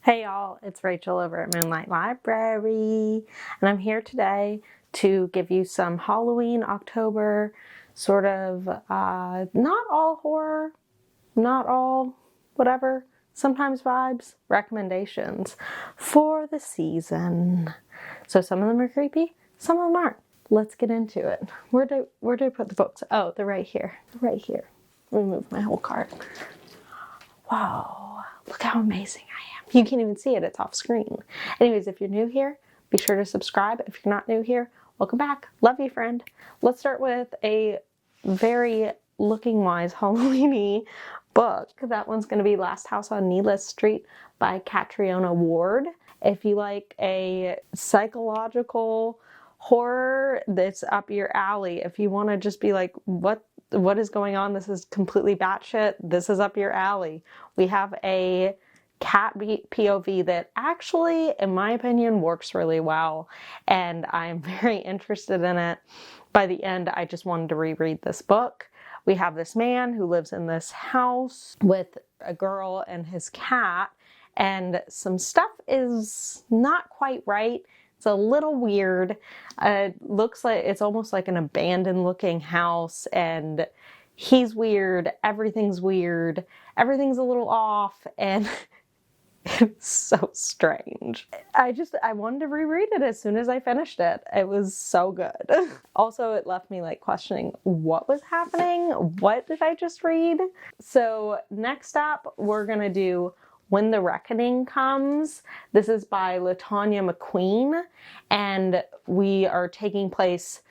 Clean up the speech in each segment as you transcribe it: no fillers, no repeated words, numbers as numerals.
Hey y'all, it's Rachel over at Moonlight Library, and I'm here today to give you some Halloween, October, sort of, not all horror, not all whatever, sometimes vibes, recommendations for the season. So some of them are creepy, some of them aren't. Let's get into it. Where do I put the books? Oh, they're right here, right here. Let me move my whole cart. Wow, look how amazing I am. You can't even see it, it's off screen. Anyways, if you're new here, be sure to subscribe. If you're not new here, welcome back. Love you, friend. Let's start with a very looking-wise Halloween-y book. That one's going to be Last House on Needless Street by Catriona Ward. If you like a psychological horror that's up your alley, if you want to just be like, what is going on? This is completely batshit. This is up your alley. We have a cat POV that actually, in my opinion, works really well, and I'm very interested in it. By the end, I just wanted to reread this book. We have this man who lives in this house with a girl and his cat, and some stuff is not quite right. It's a little weird. Looks like it's almost like an abandoned looking house, and he's weird. Everything's weird. Everything's a little off, and it's so strange. I wanted to reread it as soon as I finished it. It was so good. Also, it left me like questioning what was happening. What did I just read? So next up, we're gonna do When the Reckoning Comes. This is by LaTanya McQueen, and we are taking place.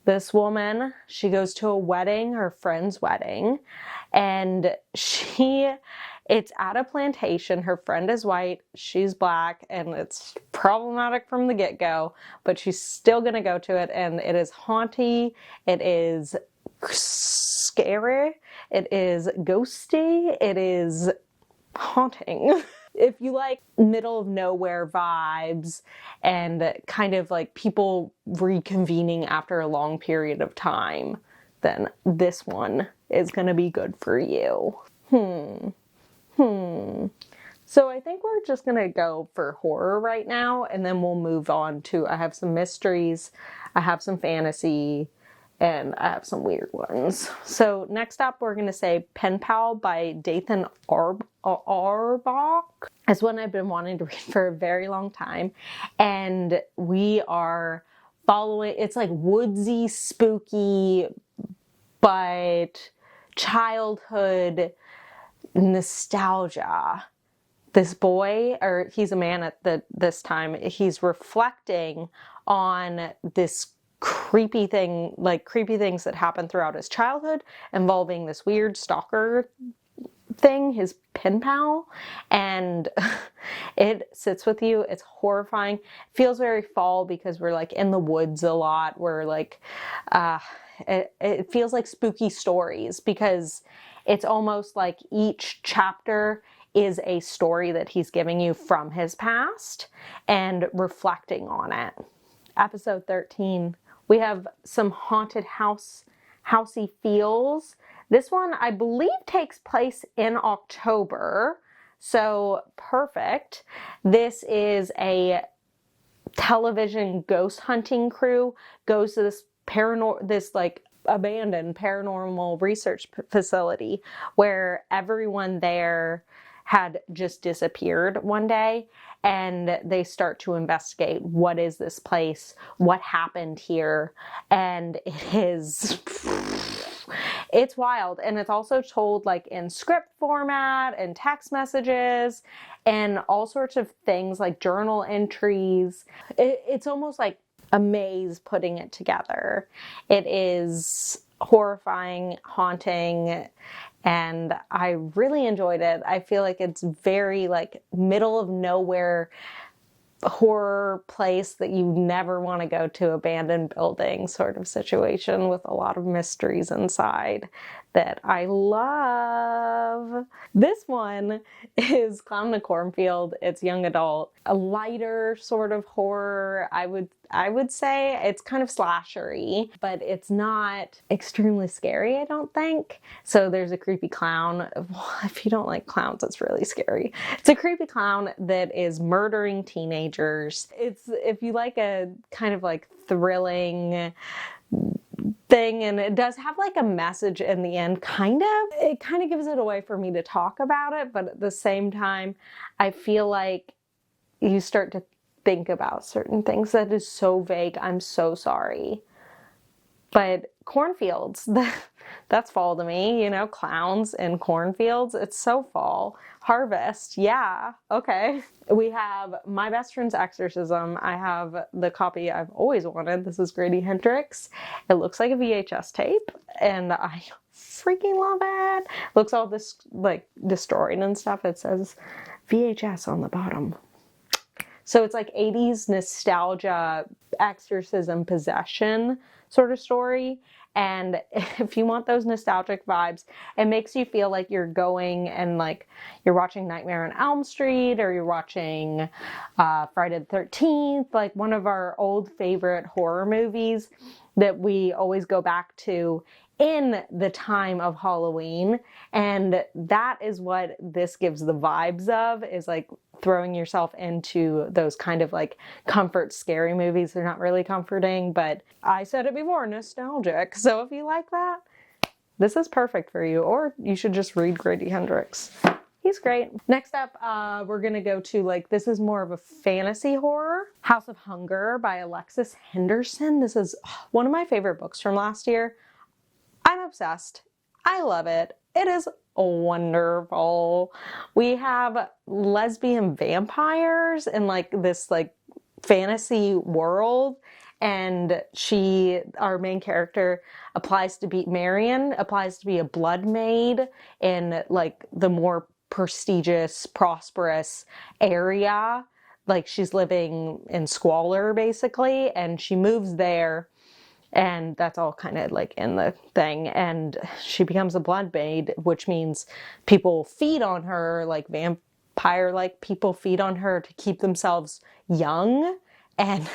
This woman, she goes to a wedding, her friend's wedding, and it's at a plantation. Her friend is white, she's black, and it's problematic from the get-go, but she's still gonna go to it, and it is haunty, it is scary, it is ghosty, it is haunting. If you like middle of nowhere vibes and kind of like people reconvening after a long period of time, then this one is gonna be good for you. So I think we're just gonna go for horror right now, and then we'll move on to, I have some mysteries, I have some fantasy, and I have some weird ones. So next up, we're gonna say Penpal by Dathan Arbach. It's one I've been wanting to read for a very long time, and we are following, it's like woodsy, spooky, but childhood nostalgia. This boy, or he's a man at this time, he's reflecting on this creepy things that happen throughout his childhood involving this weird stalker thing, his pen pal, and it sits with you. It's horrifying. It feels very fall because we're like in the woods a lot. We're like, it feels like spooky stories because it's almost like each chapter is a story that he's giving you from his past and reflecting on it. Episode 13, we have some haunted housey feels. This one, I believe, takes place in October, so perfect. This is a television ghost hunting crew goes to this like abandoned paranormal research facility where everyone there had just disappeared one day, and they start to investigate what is this place, what happened here, and it's wild. And it's also told like in script format and text messages and all sorts of things like journal entries. It's almost like a maze putting it together. It is horrifying, haunting, and I really enjoyed it. I feel like it's very like middle of nowhere horror place that you never want to go to, abandoned building sort of situation with a lot of mysteries inside that I love. This one is Clown in the Cornfield. It's young adult, a lighter sort of horror. I would say it's kind of slashery, but it's not extremely scary, I don't think. So there's a creepy clown. If you don't like clowns, it's really scary. It's a creepy clown that is murdering teenagers. It's, if you like a kind of like thrilling thing, and it does have like a message in the end, kind of. It kind of gives it away for me to talk about it, but at the same time, I feel like you start to think about certain things. That is so vague. I'm so sorry. But cornfields, that's fall to me, you know, clowns and cornfields. It's so fall. Harvest, yeah, okay. We have My Best Friend's Exorcism. I have the copy I've always wanted. This is Grady Hendrix. It looks like a VHS tape, and I freaking love it. Looks all this like destroyed and stuff. It says VHS on the bottom. So it's like 80s nostalgia, exorcism, possession sort of story. And if you want those nostalgic vibes, it makes you feel like you're going and like you're watching Nightmare on Elm Street, or you're watching Friday the 13th, like one of our old favorite horror movies that we always go back to in the time of Halloween. And that is what this gives the vibes of, is like throwing yourself into those kind of like comfort scary movies. They're not really comforting, but I said it before, nostalgic. So if you like that, this is perfect for you. Or you should just read Grady Hendrix. He's great. Next up, we're gonna go to like, this is more of a fantasy horror. House of Hunger by Alexis Henderson. This is one of my favorite books from last year. I'm obsessed. I love it. It is wonderful. We have lesbian vampires in like this like fantasy world, and our main character, applies to be a blood maid in like the more prestigious, prosperous area. Like she's living in squalor basically, and she moves there. And that's all kind of like in the thing. And she becomes a blood maid, which means people feed on her, like vampire-like people feed on her to keep themselves young. And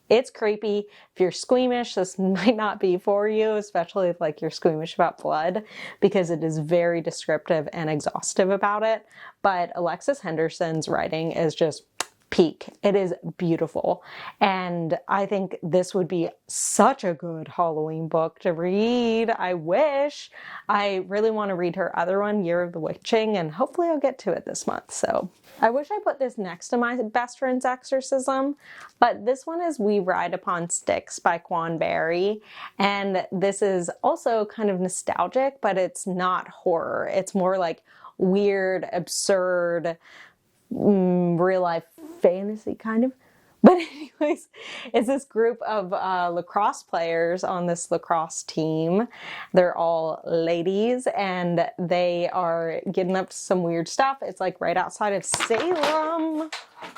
it's creepy. If you're squeamish, this might not be for you, especially if like you're squeamish about blood, because it is very descriptive and exhaustive about it. But Alexis Henderson's writing is just peak. It is beautiful. And I think this would be such a good Halloween book to read. I wish. I really want to read her other one, Year of the Witching, and hopefully I'll get to it this month. So I wish I put this next to My Best Friend's Exorcism, but this one is We Ride Upon Sticks by Quan Barry. And this is also kind of nostalgic, but it's not horror. It's more like weird, absurd, real life fantasy kind of. But anyways, it's this group of lacrosse players on this lacrosse team. They're all ladies, and they are getting up to some weird stuff. It's like right outside of Salem.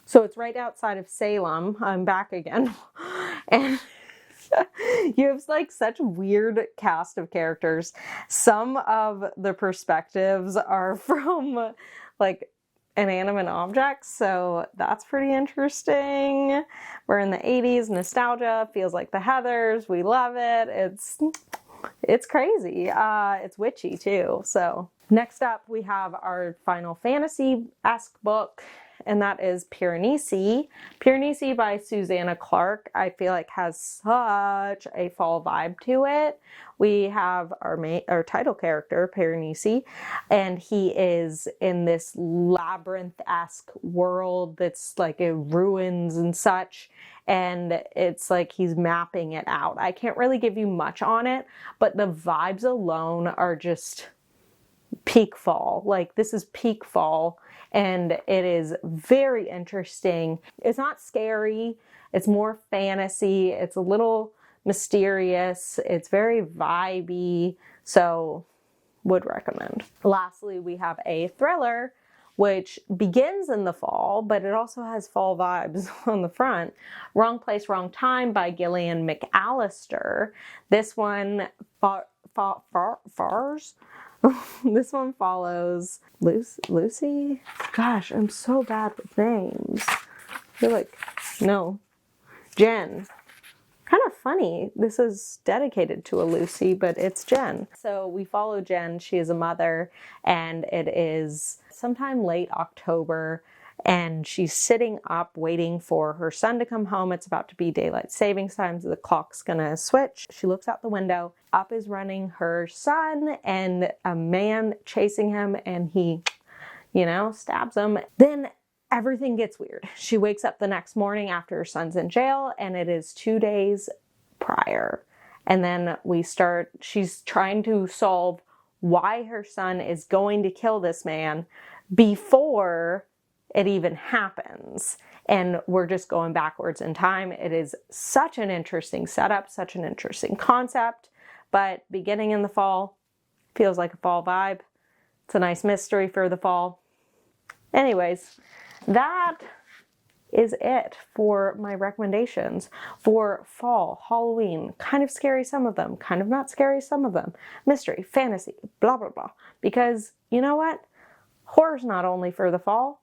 So it's right outside of Salem. I'm back again. And you have like such weird cast of characters. Some of the perspectives are from like inanimate objects, so that's pretty interesting. We're in the 80s, nostalgia, feels like the Heathers, we love it. It's crazy. It's witchy too. So next up we have our Final Fantasy-esque book, and that is Piranesi. Piranesi by Susanna Clark, I feel like has such a fall vibe to it. We have our title character, Piranesi, and he is in this labyrinth-esque world that's like in ruins and such, and it's like he's mapping it out. I can't really give you much on it, but the vibes alone are just peak fall. Like, this is peak fall, and it is very interesting. It's not scary. It's more fantasy. It's a little mysterious. It's very vibey. So, would recommend. Lastly, we have a thriller, which begins in the fall, but it also has fall vibes on the front. Wrong Place, Wrong Time by Gillian McAllister. This one This one follows Lucy? Gosh, I'm so bad with names. I feel like, no. Jen. Kind of funny. This is dedicated to a Lucy, but it's Jen. So we follow Jen. She is a mother, and it is sometime late October, and she's sitting up waiting for her son to come home. It's about to be daylight savings time, so the clock's gonna switch. She looks out the window. Up is running her son and a man chasing him, and he, stabs him. Then everything gets weird. She wakes up the next morning after her son's in jail, and it is 2 days prior. And then she's trying to solve why her son is going to kill this man before it even happens. And we're just going backwards in time. It is such an interesting setup, such an interesting concept, but beginning in the fall, feels like a fall vibe. It's a nice mystery for the fall. Anyways, that is it for my recommendations for fall, Halloween. Kind of scary, some of them. Kind of not scary, some of them. Mystery, fantasy, blah, blah, blah. Because you know what? Horror's not only for the fall.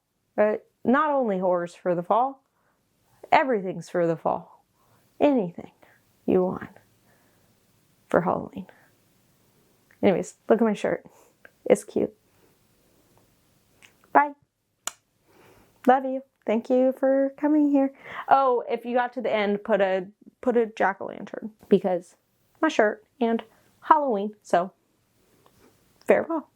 Not only horror's for the fall. Everything's for the fall. Anything you want for Halloween. Anyways, look at my shirt. It's cute. Bye. Love you. Thank you for coming here. Oh, if you got to the end, put a jack-o'-lantern because my shirt and Halloween. So farewell.